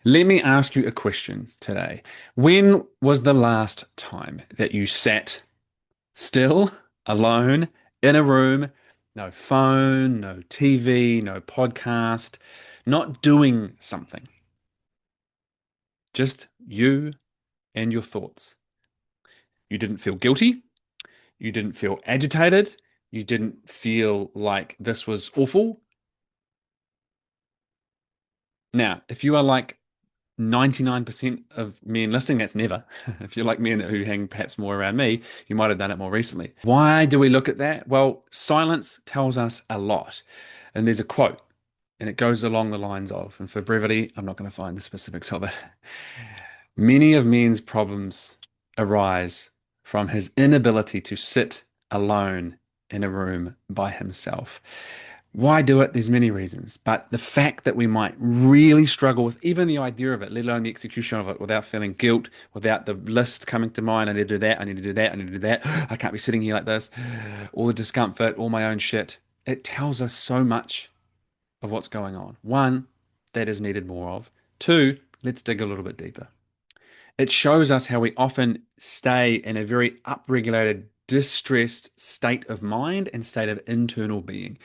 Let me ask you a question today. When was the last time that you sat still, alone, in a room, no phone, no TV, no podcast, not doing something, just you and your thoughts? You didn't feel guilty, you didn't feel agitated, you didn't feel like this was awful. Now, if you are like 99% of men listening, that's never. If you're like men who hang perhaps more around me, you might have done it more recently. Why do we look at that? Well, silence tells us a lot. And there's a quote, and it goes along the lines of, and for brevity, I'm not going to find the specifics of it. Many of men's problems arise from his inability to sit alone in a room by himself. Why do it? There's many reasons, but the fact that we might really struggle with even the idea of it, let alone the execution of it, without feeling guilt, without the list coming to mind, I need to do that, I need to do that, I need to do that, I can't be sitting here like this, all the discomfort, all my own shit. It tells us so much of what's going on. One, that is needed more of. Two, let's dig a little bit deeper. It shows us how we often stay in a very upregulated, distressed state of mind and state of internal being.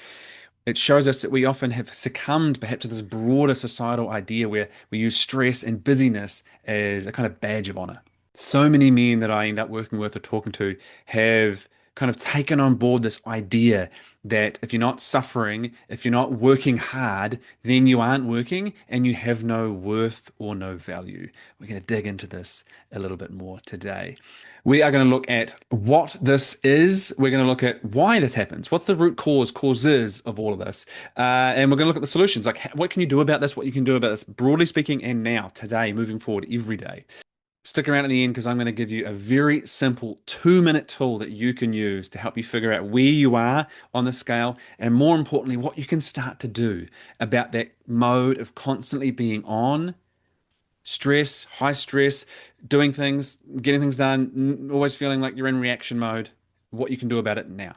It shows us that we often have succumbed perhaps to this broader societal idea where we use stress and busyness as a kind of badge of honor. So many men that I end up working with or talking to have kind of taken on board this idea that if you're not suffering, if you're not working hard, then you aren't working and you have no worth or no value. We're going to dig into this a little bit more today. We are going to look at what this is. We're going to look at why this happens. What's the root causes of all of this? And we're going to look at the solutions. Like, what can you do about this? What you can do about this, broadly speaking, and now, today, moving forward, every day. Stick around at the end because I'm going to give you a very simple 2-minute tool that you can use to help you figure out where you are on the scale and, more importantly, what you can start to do about that mode of constantly being on stress, high stress, doing things, getting things done, always feeling like you're in reaction mode, what you can do about it now.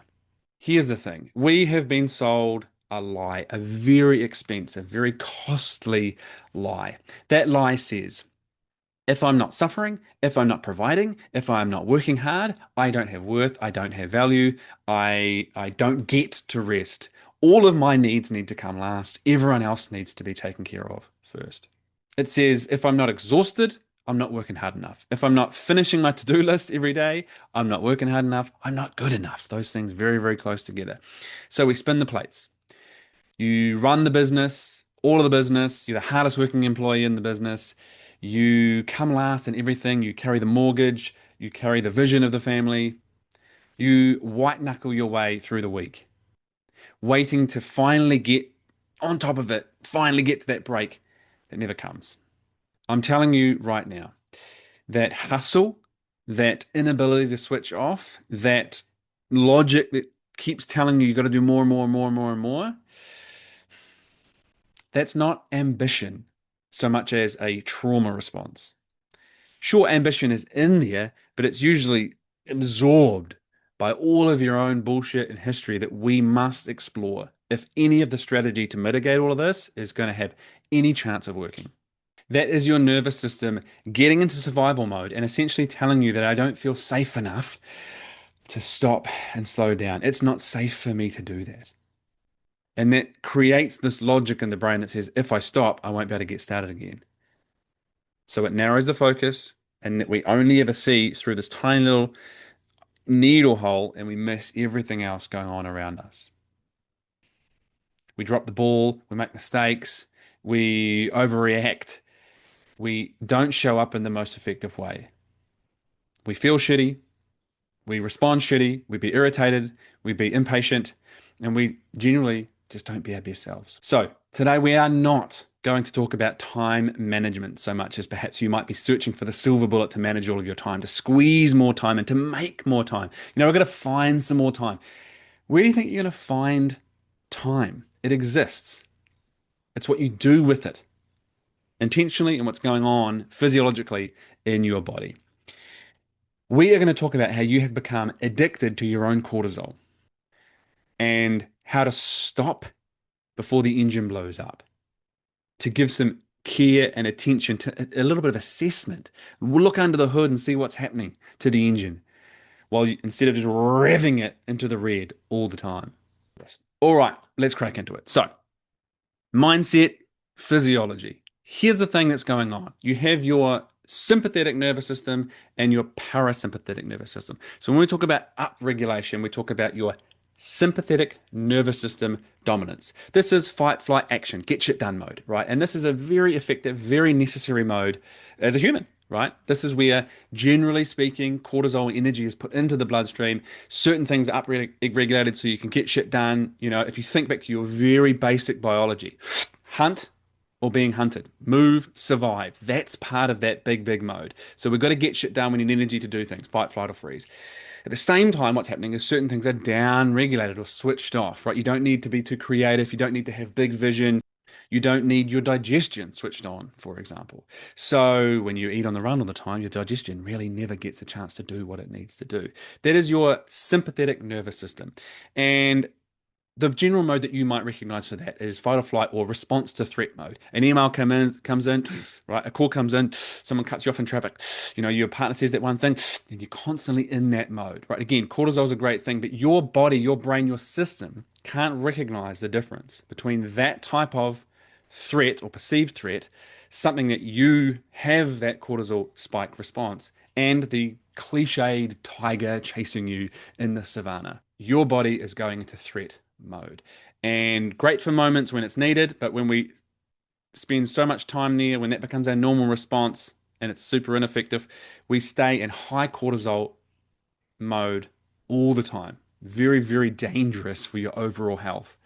Here's the thing. We have been sold a lie, a very expensive, very costly lie. That lie says, if I'm not suffering, if I'm not providing, if I'm not working hard, I don't have worth, I don't have value, I don't get to rest. All of my needs need to come last. Everyone else needs to be taken care of first. It says if I'm not exhausted, I'm not working hard enough. If I'm not finishing my to-do list every day, I'm not working hard enough. I'm not good enough. Those things very, very close together. So we spin the plates. You run the business, all of the business. You're the hardest working employee in the business. You come last in everything. You carry the mortgage. You carry the vision of the family. You white knuckle your way through the week, waiting to finally get on top of it, finally get to that break that never comes. I'm telling you right now, that hustle, that inability to switch off, that logic that keeps telling you you've got to do more and more and more and more and more, that's not ambition so much as a trauma response. Sure, ambition is in there, but it's usually absorbed by all of your own bullshit and history that we must explore if any of the strategy to mitigate all of this is going to have any chance of working. That is your nervous system getting into survival mode and essentially telling you that I don't feel safe enough to stop and slow down. It's not safe for me to do that. And that creates this logic in the brain that says, if I stop, I won't be able to get started again. So it narrows the focus and that we only ever see through this tiny little needle hole and we miss everything else going on around us. We drop the ball, we make mistakes, we overreact, we don't show up in the most effective way. We feel shitty, we respond shitty, we be irritated, we be impatient, and we generally just don't be our best selves. So today we are not going to talk about time management so much as perhaps you might be searching for the silver bullet to manage all of your time, to squeeze more time and to make more time. We're going to find some more time. Where do you think you're going to find time? It exists. It's what you do with it intentionally and what's going on physiologically in your body. We are going to talk about how you have become addicted to your own cortisol and how to stop before the engine blows up, to give some care and attention to a little bit of assessment. We'll look under the hood and see what's happening to the engine instead of just revving it into the red all the time. All right, let's crack into it. So, mindset, physiology. Here's the thing that's going on. You have your sympathetic nervous system and your parasympathetic nervous system. So when we talk about upregulation, we talk about your sympathetic nervous system dominance. This is fight, flight, action, get shit done mode, right? And this is a very effective, very necessary mode as a human, right? This is where, generally speaking, cortisol energy is put into the bloodstream. Certain things are upregulated so you can get shit done. You know, if you think back to your very basic biology, hunt or being hunted, move, survive. That's part of that big, big mode. So we've got to get shit done. We need energy to do things, fight, flight, or freeze. At the same time, what's happening is certain things are down regulated or switched off, right? You don't need to be too creative. You don't need to have big vision. You don't need your digestion switched on, for example. So when you eat on the run all the time, your digestion really never gets a chance to do what it needs to do. That is your sympathetic nervous system. And the general mode that you might recognize for that is fight or flight or response to threat mode. An email comes in, right? A call comes in, someone cuts you off in traffic. You know, your partner says that one thing, and you're constantly in that mode, right? Again, cortisol is a great thing, but your body, your brain, your system can't recognize the difference between that type of threat or perceived threat, something that you have that cortisol spike response, and the cliched tiger chasing you in the savannah. Your body is going into threat mode. And great for moments when it's needed, but when we spend so much time there, when that becomes our normal response and it's super ineffective, we stay in high cortisol mode all the time. Very, very dangerous for your overall health.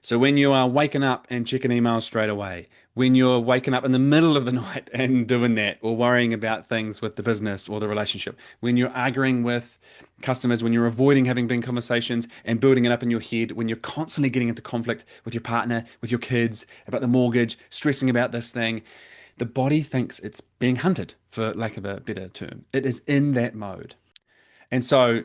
So when you are waking up and checking emails straight away, when you're waking up in the middle of the night and doing that, or worrying about things with the business or the relationship, when you're arguing with customers, when you're avoiding having big conversations and building it up in your head, when you're constantly getting into conflict with your partner, with your kids, about the mortgage, stressing about this thing, the body thinks it's being hunted, for lack of a better term. It is in that mode. And so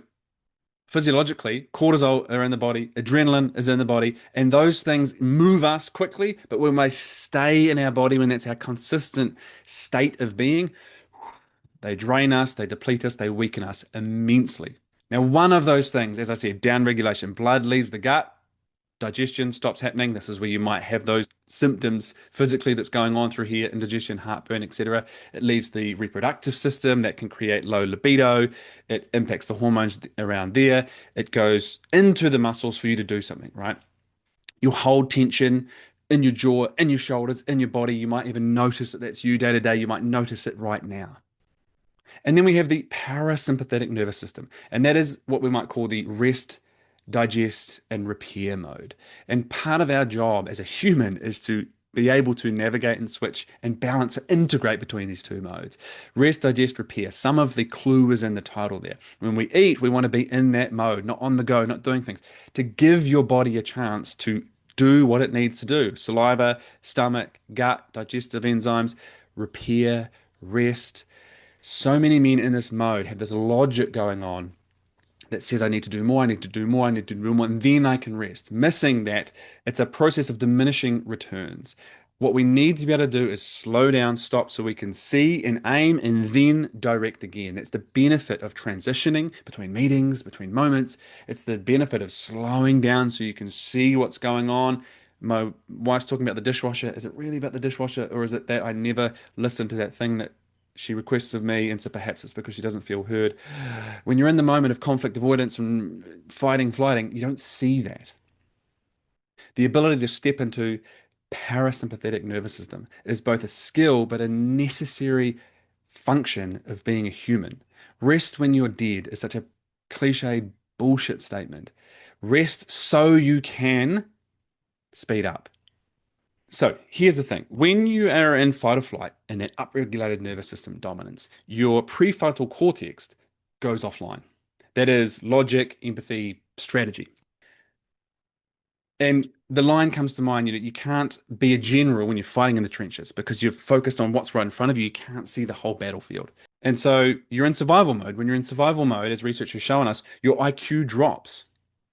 physiologically, cortisol are in the body, adrenaline is in the body, and those things move us quickly, but when they stay in our body, when that's our consistent state of being, they drain us, they deplete us, they weaken us immensely. Now, one of those things, as I said, down regulation, blood leaves the gut, digestion stops happening. This is where you might have those symptoms physically that's going on through here, indigestion, heartburn, etc. It leaves the reproductive system that can create low libido. It impacts the hormones around there. It goes into the muscles for you to do something, right? You'll hold tension in your jaw, in your shoulders, in your body. You might even notice that that's you day to day. You might notice it right now. And then we have the parasympathetic nervous system, and that is what we might call the rest, digest, and repair mode. And part of our job as a human is to be able to navigate and switch and balance or integrate between these two modes. Rest, digest, repair. Some of the clue is in the title there. When we eat, we want to be in that mode, not on the go, not doing things, to give your body a chance to do what it needs to do. Saliva, stomach, gut, digestive enzymes, repair, rest. So many men in this mode have this logic going on that says, I need to do more, I need to do more, I need to do more, and then I can rest. Missing that, it's a process of diminishing returns. What we need to be able to do is slow down, stop, so we can see and aim and then direct again. That's the benefit of transitioning between meetings, between moments. It's the benefit of slowing down so you can see what's going on. My wife's talking about the dishwasher. Is it really about the dishwasher, or is it that I never listen to that thing that she requests of me, and so perhaps it's because she doesn't feel heard. When you're in the moment of conflict avoidance and fighting, flighting, you don't see that. The ability to step into parasympathetic nervous system is both a skill but a necessary function of being a human. Rest when you're dead is such a cliche bullshit statement. Rest so you can speed up. So here's the thing. When you are in fight or flight and that upregulated nervous system dominance, your prefrontal cortex goes offline. That is logic, empathy, strategy. And the line comes to mind, you know, you can't be a general when you're fighting in the trenches because you're focused on what's right in front of you. You can't see the whole battlefield. And so you're in survival mode. When you're in survival mode, as research has shown us, your IQ drops.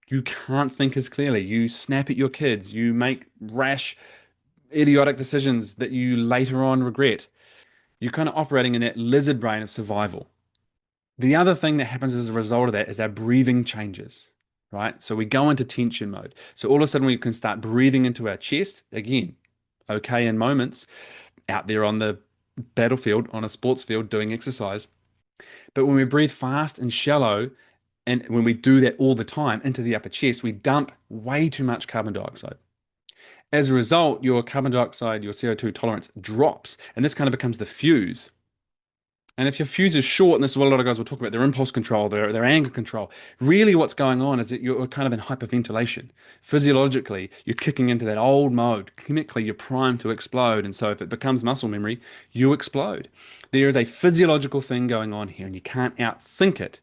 You can't think as clearly. You snap at your kids. You make rash idiotic decisions that you later on regret. You're kind of operating in that lizard brain of survival. The other thing that happens as a result of that is our breathing changes, right? So we go into tension mode. So all of a sudden we can start breathing into our chest again. Okay, in moments out there on the battlefield, on a sports field doing exercise. But when we breathe fast and shallow, and when we do that all the time into the upper chest, we dump way too much carbon dioxide. As a result, your carbon dioxide, your CO2 tolerance drops, and this kind of becomes the fuse. And if your fuse is short, and this is what a lot of guys will talk about, their impulse control, their anger control, really what's going on is that you're kind of in hyperventilation. Physiologically, you're kicking into that old mode. Chemically, you're primed to explode. And so if it becomes muscle memory, you explode. There is a physiological thing going on here, and you can't outthink it,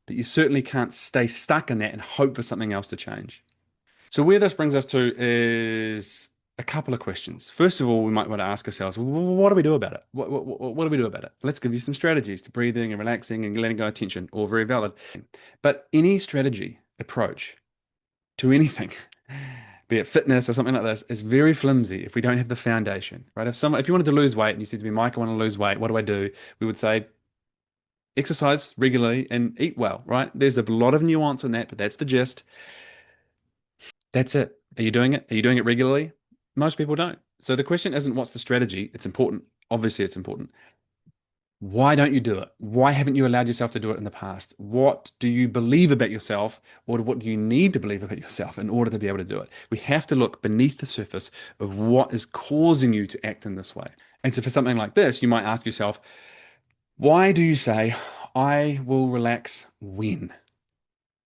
but you certainly can't stay stuck in that and hope for something else to change. So where this brings us to is a couple of questions. First of all, we might want to ask ourselves, well, what do we do about it? What do we do about it? Let's give you some strategies to breathing and relaxing and letting go of tension, all very valid. But any strategy, approach to anything, be it fitness or something like this, is very flimsy if we don't have the foundation, right? If you wanted to lose weight and you said to me, Mike, I want to lose weight, what do I do? We would say, exercise regularly and eat well, right? There's a lot of nuance in that, but that's the gist. That's it. Are you doing it? Are you doing it regularly? Most people don't. So the question isn't what's the strategy? It's important. Obviously, it's important. Why don't you do it? Why haven't you allowed yourself to do it in the past? What do you believe about yourself, or what do you need to believe about yourself in order to be able to do it? We have to look beneath the surface of what is causing you to act in this way. And so for something like this, you might ask yourself, why do you say, I will relax when,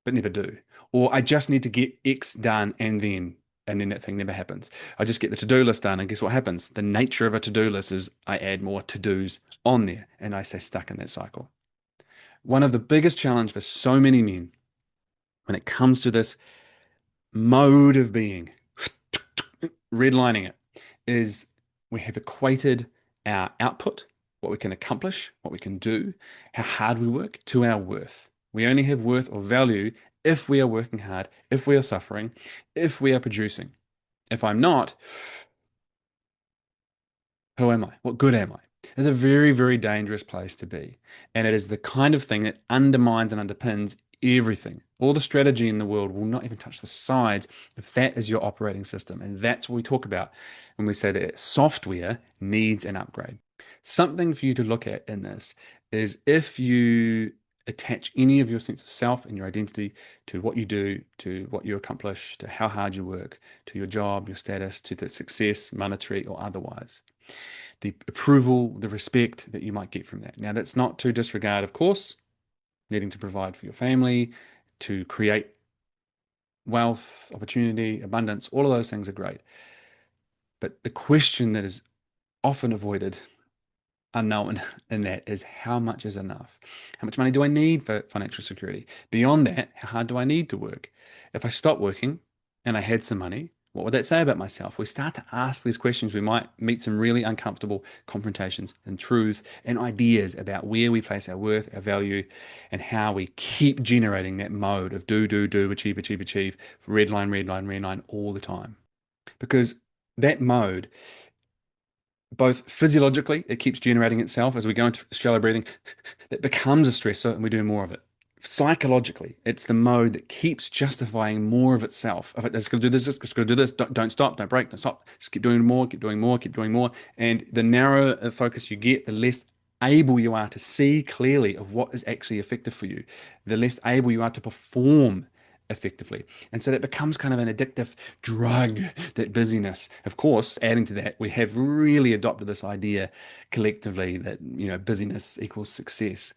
but never do? Or I just need to get X done and then that thing never happens. I just get the to-do list done, and guess what happens? The nature of a to-do list is I add more to-dos on there, and I stay stuck in that cycle. One of the biggest challenge for so many men when it comes to this mode of being, redlining it, is we have equated our output, what we can accomplish, what we can do, how hard we work, to our worth. We only have worth or value if we are working hard, if we are suffering, if we are producing. If I'm not, who am I? What good am I? It's a very, very dangerous place to be. And it is the kind of thing that undermines and underpins everything. All the strategy in the world will not even touch the sides if that is your operating system. And that's what we talk about when we say that software needs an upgrade. Something for you to look at in this is if you attach any of your sense of self and your identity to what you do, to what you accomplish, to how hard you work, to your job, your status, to the success, monetary or otherwise, the approval, the respect that you might get from that. Now, that's not to disregard, of course, needing to provide for your family, to create wealth, opportunity, abundance, all of those things are great. But the question that is often avoided, unknown in that, is how much is enough? How much money do I need for financial security? Beyond that, how hard do I need to work? If I stop working and I had some money, what would that say about myself? We start to ask these questions, we might meet some really uncomfortable confrontations and truths and ideas about where we place our worth, our value, and how we keep generating that mode of do, achieve, achieve, achieve, red line, red line, red line all the time. Because that mode, both physiologically, it keeps generating itself as we go into shallow breathing, that becomes a stressor and we do more of it. Psychologically, it's the mode that keeps justifying more of itself. If it's going to do this, it's going to do this. Don't stop, don't break, don't stop. Just keep doing more, keep doing more, keep doing more. And the narrower a focus you get, the less able you are to see clearly of what is actually effective for you, the less able you are to perform effectively. And so that becomes kind of an addictive drug, that busyness. Of course, adding to that, we have really adopted this idea collectively that, busyness equals success.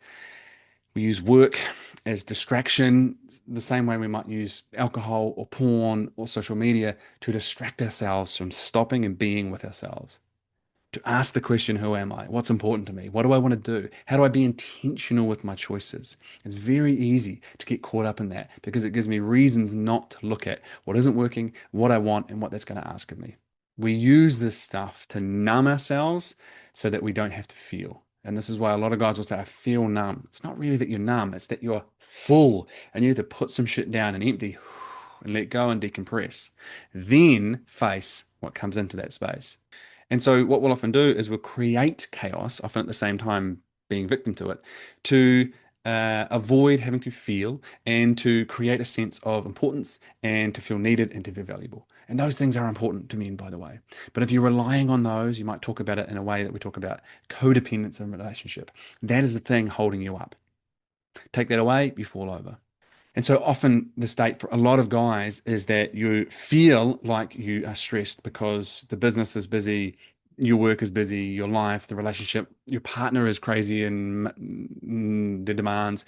We use work as distraction, the same way we might use alcohol or porn or social media to distract ourselves from stopping and being with ourselves. To ask the question, who am I? What's important to me? What do I want to do? How do I be intentional with my choices? It's very easy to get caught up in that because it gives me reasons not to look at what isn't working, what I want, and what that's going to ask of me. We use this stuff to numb ourselves so that we don't have to feel. And this is why a lot of guys will say, I feel numb. It's not really that you're numb, it's that you're full and you need to put some shit down and empty and let go and decompress. Then face what comes into that space. And so what we'll often do is we'll create chaos, often at the same time being victim to it, to avoid having to feel and to create a sense of importance and to feel needed and to feel valuable. And those things are important to men, by the way. But if you're relying on those, you might talk about it in a way that we talk about codependence in a relationship. That is the thing holding you up. Take that away, you fall over. And so often the state for a lot of guys is that you feel like you are stressed because the business is busy, your work is busy, your life, the relationship, your partner is crazy and the demands.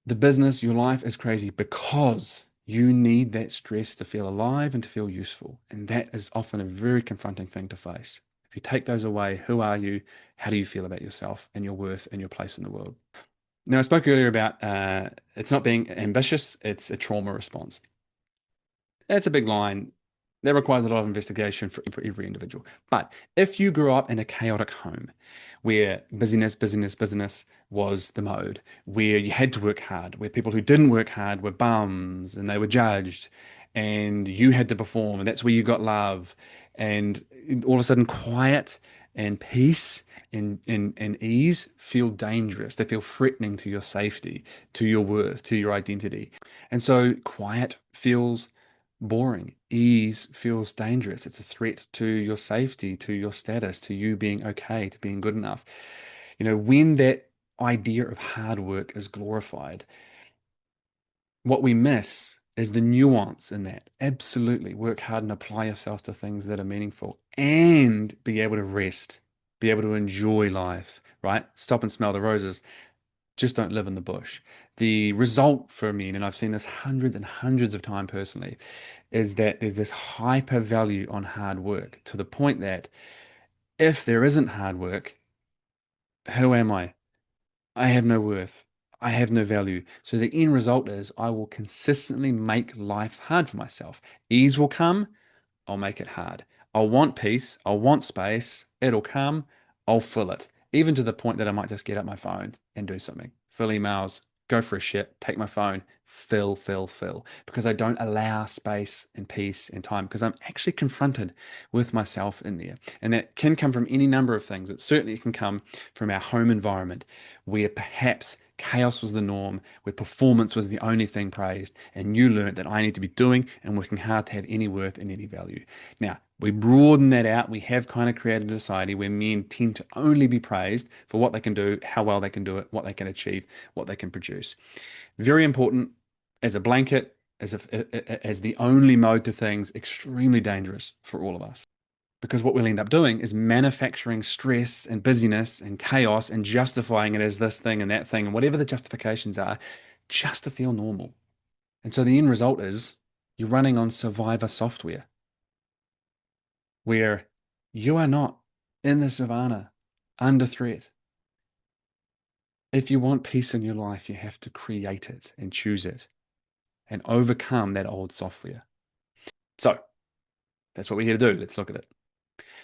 The business, your life is crazy because you need that stress to feel alive and to feel useful. And that is often a very confronting thing to face. If you take those away, who are you? How do you feel about yourself and your worth and your place in the world? Now, I spoke earlier about it's not being ambitious, it's a trauma response. That's a big line. That requires a lot of investigation for every individual. But if you grew up in a chaotic home where busyness, busyness, busyness was the mode, where you had to work hard, where people who didn't work hard were bums and they were judged, and you had to perform, and that's where you got love, and all of a sudden quiet and peace and ease feel dangerous. They feel threatening to your safety, to your worth, to your identity. And so quiet feels boring. Ease feels dangerous. It's a threat to your safety, to your status, to you being okay, to being good enough. When that idea of hard work is glorified, what we miss is the nuance in that. Absolutely, work hard and apply yourself to things that are meaningful and be able to rest, be able to enjoy life, right? Stop and smell the roses. Just don't live in the bush. The result for me, and I've seen this hundreds and hundreds of times personally, is that there's this hyper value on hard work to the point that if there isn't hard work, who am I? I have no worth. I have no value. So the end result is I will consistently make life hard for myself. Ease will come, I'll make it hard. I'll want peace. I'll want space. It'll come. I'll fill it. Even to the point that I might just get up my phone and do something. Fill emails, go for a shit, take my phone, fill, fill, fill. Because I don't allow space and peace and time because I'm actually confronted with myself in there. And that can come from any number of things, but certainly it can come from our home environment where perhaps chaos was the norm, where performance was the only thing praised, and you learned that I need to be doing and working hard to have any worth and any value. Now, we broaden that out. We have kind of created a society where men tend to only be praised for what they can do, how well they can do it, what they can achieve, what they can produce. Very important as a blanket, as the only mode to things, extremely dangerous for all of us. Because what we'll end up doing is manufacturing stress and busyness and chaos and justifying it as this thing and that thing and whatever the justifications are, just to feel normal. And so the end result is you're running on survivor software where you are not in the savannah under threat. If you want peace in your life, you have to create it and choose it and overcome that old software. So that's what we're here to do. Let's look at it.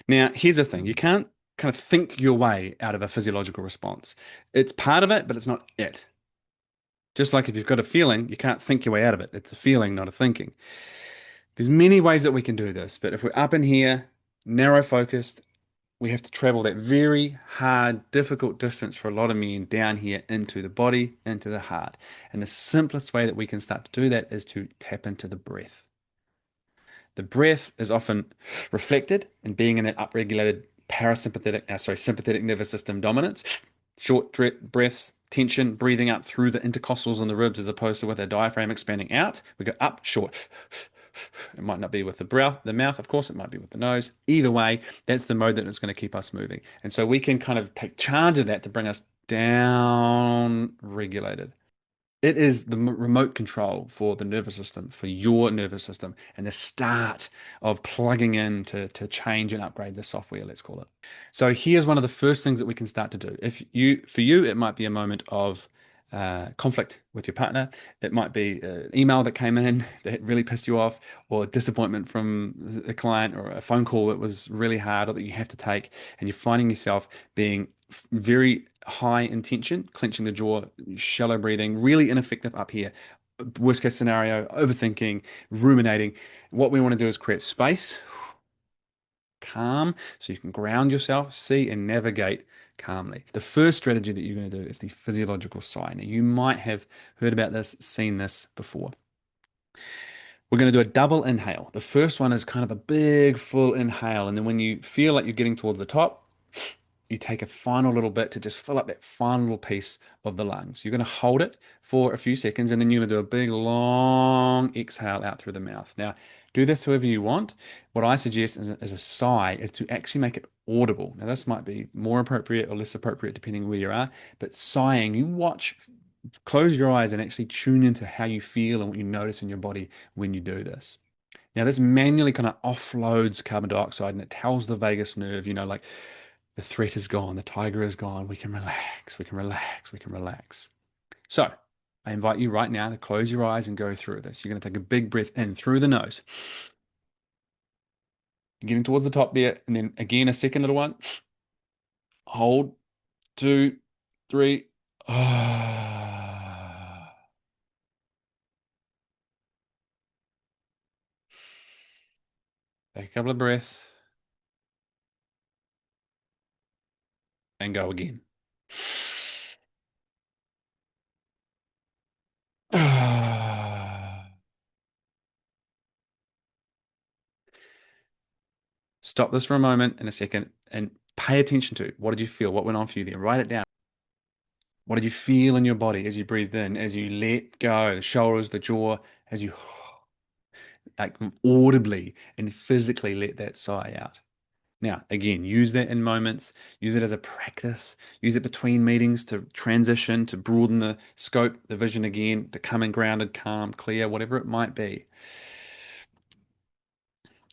Now, here's the thing. You can't kind of think your way out of a physiological response. It's part of it, but it's not it. Just like if you've got a feeling, you can't think your way out of it. It's a feeling, not a thinking. There's many ways that we can do this, but if we're up in here, narrow focused, we have to travel that very hard, difficult distance for a lot of men down here into the body, into the heart. And the simplest way that we can start to do that is to tap into the breath. The breath is often reflected in being in that upregulated sympathetic nervous system dominance. Short breaths, tension, breathing out through the intercostals and the ribs as opposed to with our diaphragm expanding out. We go up, short. It might not be with the mouth, of course, it might be with the nose. Either way, that's the mode that is going to keep us moving. And so we can kind of take charge of that to bring us down regulated. It is the remote control for the nervous system, for your nervous system, and the start of plugging in to change and upgrade the software, let's call it. So here's one of the first things that we can start to do. For you, it might be a moment of conflict with your partner. It might be an email that came in that really pissed you off, or disappointment from a client, or a phone call that was really hard or that you have to take, and you're finding yourself being very high in tension, clenching the jaw, shallow breathing, really ineffective up here, worst case scenario, overthinking, ruminating. What we want to do is create space, calm, so you can ground yourself, see, and navigate calmly. The first strategy that you're going to do is the physiological sigh. Now, you might have heard about this, seen this before. We're going to do a double inhale. The first one is kind of a big full inhale, and then when you feel like you're getting towards the top, you take a final little bit to just fill up that final little piece of the lungs. You're going to hold it for a few seconds and then you're going to do a big long exhale out through the mouth. Now, do this however you want. What I suggest as a sigh is to actually make it audible. Now, this might be more appropriate or less appropriate depending where you are, but sighing, you watch, close your eyes and actually tune into how you feel and what you notice in your body when you do this. Now, this manually kind of offloads carbon dioxide and it tells the vagus nerve, like the threat is gone, the tiger is gone, we can relax, we can relax, we can relax. So, I invite you right now to close your eyes and go through this. You're going to take a big breath in through the nose. You're getting towards the top there, and then again, a second little one. Hold, two, three. Take a couple of breaths and go again. Stop this for a moment in a second and pay attention to what did you feel? What went on for you there? Write it down. What did you feel in your body as you breathed in, as you let go, the shoulders, the jaw, as you like audibly and physically let that sigh out? Now, again, use that in moments, use it as a practice, use it between meetings to transition, to broaden the scope, the vision again, to come in grounded, calm, clear, whatever it might be.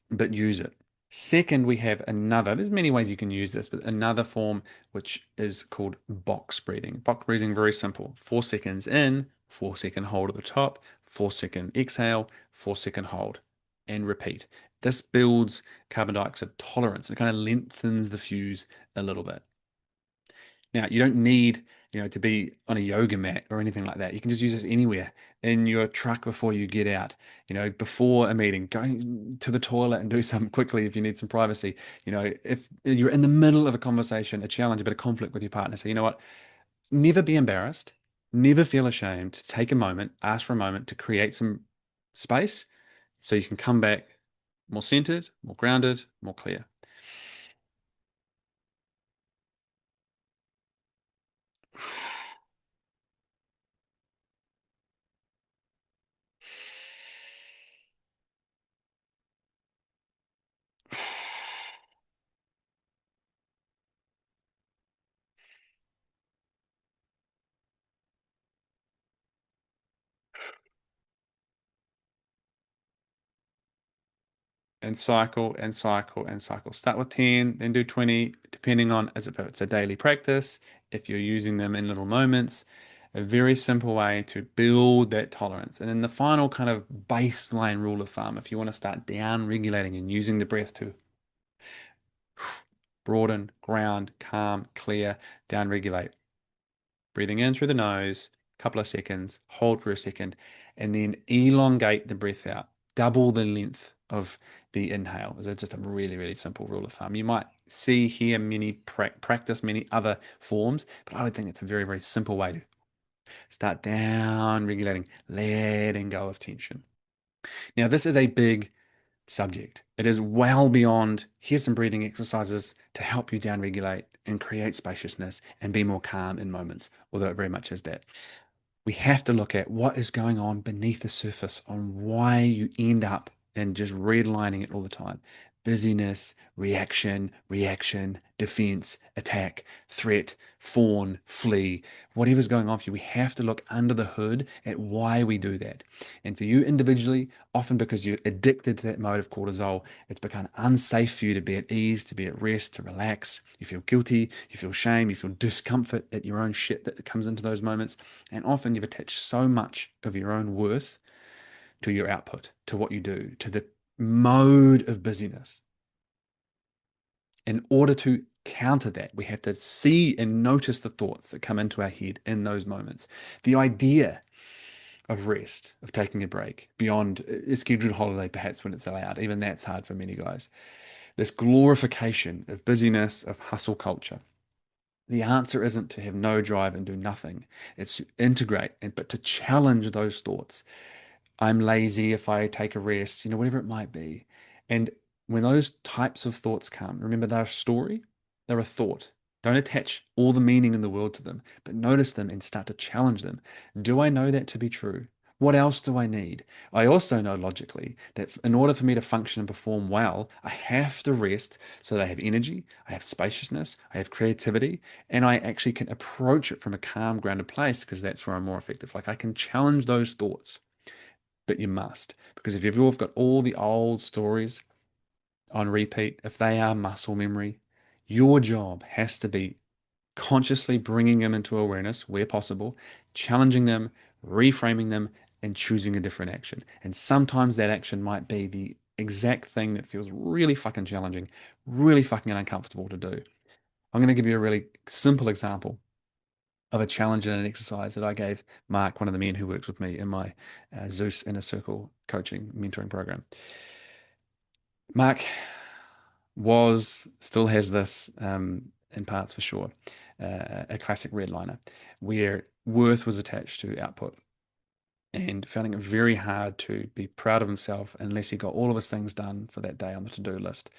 But use it. Second, we have another, there's many ways you can use this, but another form which is called box breathing. Box breathing, very simple. 4 seconds in, 4 second hold at the top, 4 second exhale, 4 second hold, and repeat. This builds carbon dioxide tolerance. It kind of lengthens the fuse a little bit. Now, you don't need, to be on a yoga mat or anything like that. You can just use this anywhere in your truck before you get out, before a meeting, going to the toilet and do something quickly if you need some privacy. If you're in the middle of a conversation, a challenge, a bit of conflict with your partner, so you know what? Never be embarrassed, never feel ashamed to take a moment, ask for a moment to create some space so you can come back more centered, more grounded, more clear. And cycle and cycle and cycle. Start with 10, then do 20, depending on as if it's a daily practice, if you're using them in little moments. A very simple way to build that tolerance. And then the final kind of baseline rule of thumb, if you want to start down regulating and using the breath to broaden, ground, calm, clear, down regulate. Breathing in through the nose, a couple of seconds, hold for a second, and then elongate the breath out. Double the length of the inhale. Is just a really, really simple rule of thumb. You might see here many practice many other forms, but I would think it's a very, very simple way to start down regulating, letting go of tension. Now, this is a big subject. It is well beyond here's some breathing exercises to help you down regulate and create spaciousness and be more calm in moments, although it very much is that. We have to look at what is going on beneath the surface on why you end up and just redlining it all the time. Busyness, reaction, reaction, defense, attack, threat, fawn, flee, whatever's going on for you. We have to look under the hood at why we do that. And for you individually, often because you're addicted to that mode of cortisol, it's become unsafe for you to be at ease, to be at rest, to relax. You feel guilty, you feel shame, you feel discomfort at your own shit that comes into those moments. And often you've attached so much of your own worth to your output, to what you do, to the mode of busyness. In order to counter that, we have to see and notice the thoughts that come into our head in those moments. The idea of rest, of taking a break beyond a scheduled holiday, perhaps when it's allowed. Even that's hard for many guys. This glorification of busyness, of hustle culture. The answer isn't to have no drive and do nothing. It's to integrate, but to challenge those thoughts. I'm lazy if I take a rest, whatever it might be. And when those types of thoughts come, remember they're a story, they're a thought. Don't attach all the meaning in the world to them, but notice them and start to challenge them. Do I know that to be true? What else do I need? I also know logically that in order for me to function and perform well, I have to rest so that I have energy, I have spaciousness, I have creativity, and I actually can approach it from a calm, grounded place because that's where I'm more effective. Like I can challenge those thoughts, but you must. Because if you've got all the old stories on repeat, if they are muscle memory, your job has to be consciously bringing them into awareness where possible, challenging them, reframing them, and choosing a different action. And sometimes that action might be the exact thing that feels really fucking challenging, really fucking uncomfortable to do. I'm going to give you a really simple example of a challenge and an exercise that I gave Mark, one of the men who works with me in my Zeus Inner Circle coaching mentoring program. Mark still has this, in parts for sure, a classic redliner where worth was attached to output and finding it very hard to be proud of himself unless he got all of his things done for that day on the to-do list.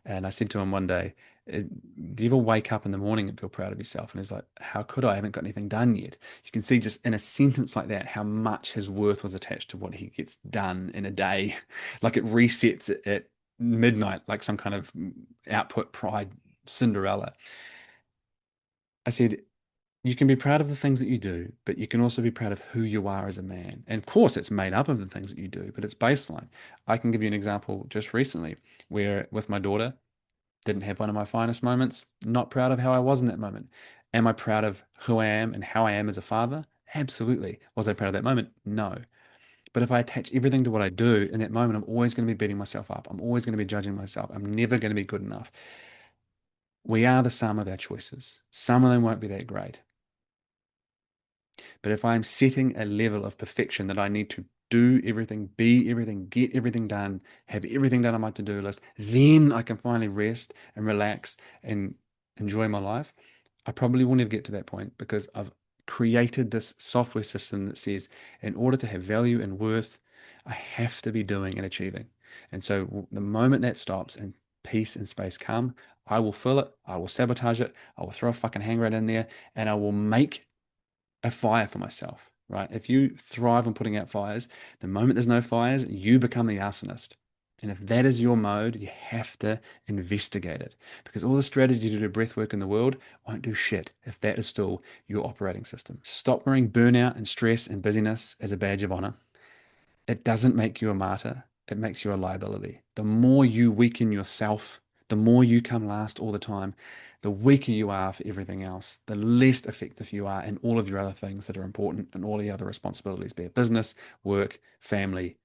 And I said to him one day, do you ever wake up in the morning and feel proud of yourself? And he's like, how could I? I haven't got anything done yet. You can see just in a sentence like that how much his worth was attached to what he gets done in a day. Like it resets at midnight, like some kind of output pride Cinderella. I said, you can be proud of the things that you do, but you can also be proud of who you are as a man. And of course, it's made up of the things that you do, but it's baseline. I can give you an example just recently where with my daughter, didn't have one of my finest moments, not proud of how I was in that moment. Am I proud of who I am and how I am as a father? Absolutely. Was I proud of that moment? No. But if I attach everything to what I do in that moment, I'm always going to be beating myself up. I'm always going to be judging myself. I'm never going to be good enough. We are the sum of our choices. Some of them won't be that great. But if I'm setting a level of perfection that I need to do everything, be everything, get everything done, have everything done on my to-do list, then I can finally rest and relax and enjoy my life. I probably will never get to that point because I've created this software system that says in order to have value and worth, I have to be doing and achieving. And so the moment that stops and peace and space come, I will fill it, I will sabotage it, I will throw a fucking hand grenade in there, and I will make a fire for myself, right? If you thrive on putting out fires, the moment there's no fires, you become the arsonist. And if that is your mode, you have to investigate it because all the strategy to do breath work in the world won't do shit if that is still your operating system. Stop wearing burnout and stress and busyness as a badge of honor. It doesn't make you a martyr, it makes you a liability. The more you weaken yourself, the more you come last all the time, the weaker you are for everything else, the less effective you are in all of your other things that are important and all the other responsibilities, be it business, work, family,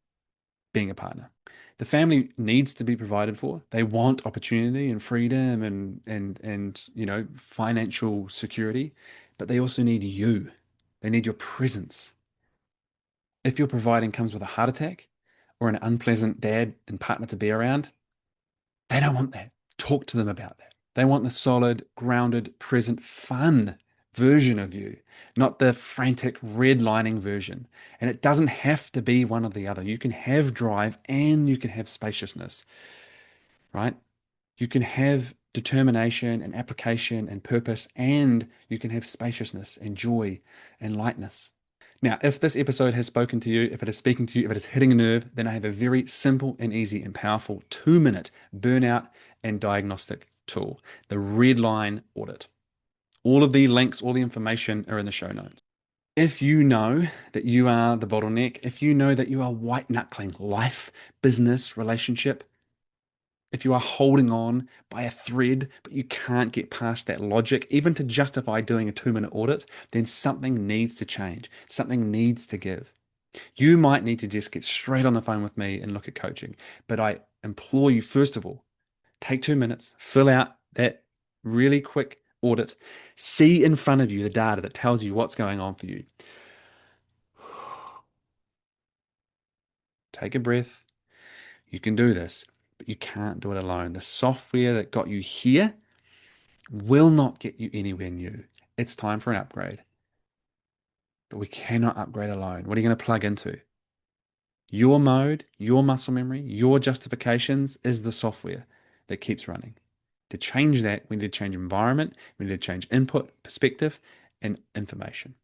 being a partner. The family needs to be provided for. They want opportunity and freedom and financial security, but they also need you. They need your presence. If your providing comes with a heart attack or an unpleasant dad and partner to be around, they don't want that. Talk to them about that. They want the solid, grounded, present, fun version of you, not the frantic, redlining version. And it doesn't have to be one or the other. You can have drive and you can have spaciousness, right? You can have determination and application and purpose, and you can have spaciousness and joy and lightness. Now, if this episode has spoken to you, if it is speaking to you, if it is hitting a nerve, then I have a very simple and easy and powerful 2-minute burnout and diagnostic tool, the red line audit. All of the links, all the information are in the show notes. If you know that you are the bottleneck, if you know that you are white knuckling life, business, relationship, if you are holding on by a thread, but you can't get past that logic, even to justify doing a 2-minute audit, then something needs to change. Something needs to give. You might need to just get straight on the phone with me and look at coaching. But I implore you, first of all, take 2 minutes, fill out that really quick audit, see in front of you the data that tells you what's going on for you. Take a breath. You can do this, but you can't do it alone. The software that got you here will not get you anywhere new. It's time for an upgrade, but we cannot upgrade alone. What are you going to plug into? Your mode, your muscle memory, your justifications is the software that keeps running. To change that, we need to change environment, we need to change input, perspective, and information.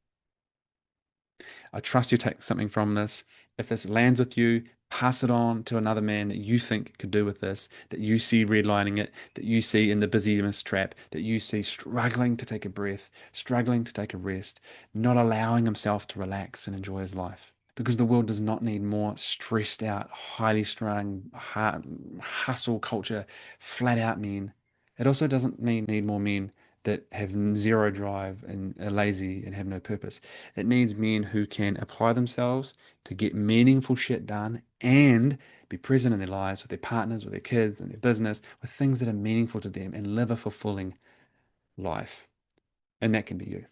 I trust you take something from this. If this lands with you, pass it on to another man that you think could do with this, that you see redlining it, that you see in the busyness trap, that you see struggling to take a breath, struggling to take a rest, not allowing himself to relax and enjoy his life. Because the world does not need more stressed out, highly strung, hustle culture, flat out men. It also doesn't need more men that have zero drive and are lazy and have no purpose. It needs men who can apply themselves to get meaningful shit done and be present in their lives with their partners, with their kids, and their business, with things that are meaningful to them and live a fulfilling life. And that can be you.